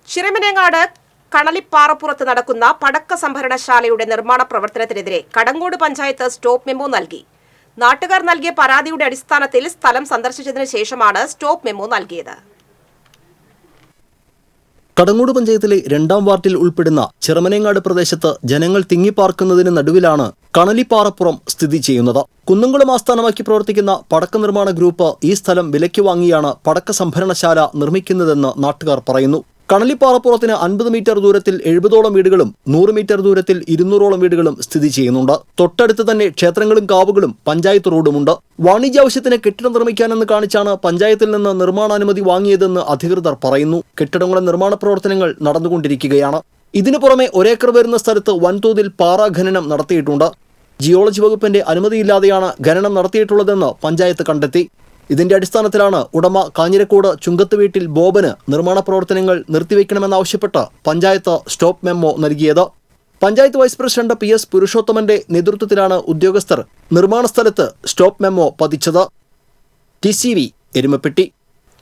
ചിറമനേങ്ങാട് കണലിപ്പാറപ്പുറത്ത് നടക്കുന്ന പടക്ക സംഭരണശാലയുടെ നിർമ്മാണ പ്രവർത്തനത്തിനെതിരെ Kadangode panchayat stop memo നൽകി. നാട്ടുകാർ നൽകിയ പരാതിയുടെ അടിസ്ഥാനത്തിൽ സ്ഥലം സന്ദർശിച്ചതിന് ശേഷമാണ് സ്റ്റോപ്പ് മെമ്മോ നൽകിയത്. കടങ്ങോട് പഞ്ചായത്തിലെ 2ാം വാർഡിൽ ഉൾപ്പെടുന്ന ചിറമനേങ്ങാട് പ്രദേശത്ത് ജനങ്ങൾ തിങ്ങിപ്പാർക്കുന്നതിന് നടുവിലാണ് കണലിപ്പാറപ്പുറം സ്ഥിതി ചെയ്യുന്നത്. കുന്നംകുളം ആസ്ഥാനമാക്കി പ്രവർത്തിക്കുന്ന പടക്ക നിർമ്മാണ ഗ്രൂപ്പ് ഈ സ്ഥലം വിലയ്ക്ക് വാങ്ങിയാണ് പടക്ക സംഭരണശാല നിർമ്മിക്കുന്നതെന്ന് നാട്ടുകാർ പറയുന്നു. കണലിപ്പാറപ്പുറത്തിന് 50 മീറ്റർ ദൂരത്തിൽ 70ഓളം വീടുകളും 100 മീറ്റർ ദൂരത്തിൽ 200ഓളം വീടുകളും സ്ഥിതി ചെയ്യുന്നുണ്ട്. തൊട്ടടുത്ത് തന്നെ ക്ഷേത്രങ്ങളും കാവുകളും പഞ്ചായത്ത് റോഡുമുണ്ട്. വാണിജ്യാവശ്യത്തിന് കെട്ടിടം നിർമ്മിക്കാനെന്ന് കാണിച്ചാണ് പഞ്ചായത്തിൽ നിന്ന് നിർമ്മാണാനുമതി വാങ്ങിയതെന്ന് അധികൃതർ പറയുന്നു. കെട്ടിടങ്ങളുടെ നിർമ്മാണ പ്രവർത്തനങ്ങൾ നടന്നുകൊണ്ടിരിക്കുകയാണ്. ഇതിനു പുറമെ 1 ഏക്കർ വരുന്ന സ്ഥലത്ത് വൻതോതിൽ പാറ ഖനനം നടത്തിയിട്ടുണ്ട്. ജിയോളജി വകുപ്പിന്റെ അനുമതിയില്ലാതെയാണ് ഖനനം നടത്തിയിട്ടുള്ളതെന്ന് പഞ്ചായത്ത് കണ്ടെത്തി. ഇതിന്റെ അടിസ്ഥാനത്തിലാണ് ഉടമ കാഞ്ഞിരക്കോട് ചുങ്കത്ത് വീട്ടിൽ ബോബന് നിർമ്മാണ പ്രവർത്തനങ്ങൾ നിർത്തിവെക്കണമെന്നാവശ്യപ്പെട്ട് പഞ്ചായത്ത് സ്റ്റോപ്പ് മെമ്മോ നൽകിയത്. പഞ്ചായത്ത് വൈസ് പ്രസിഡന്റ് PS പുരുഷോത്തമന്റെ നേതൃത്വത്തിലാണ് ഉദ്യോഗസ്ഥർ നിർമ്മാണ സ്ഥലത്ത് സ്റ്റോപ്പ് മെമ്മോ പതിച്ചത്. TCV എരുമപ്പെട്ടി.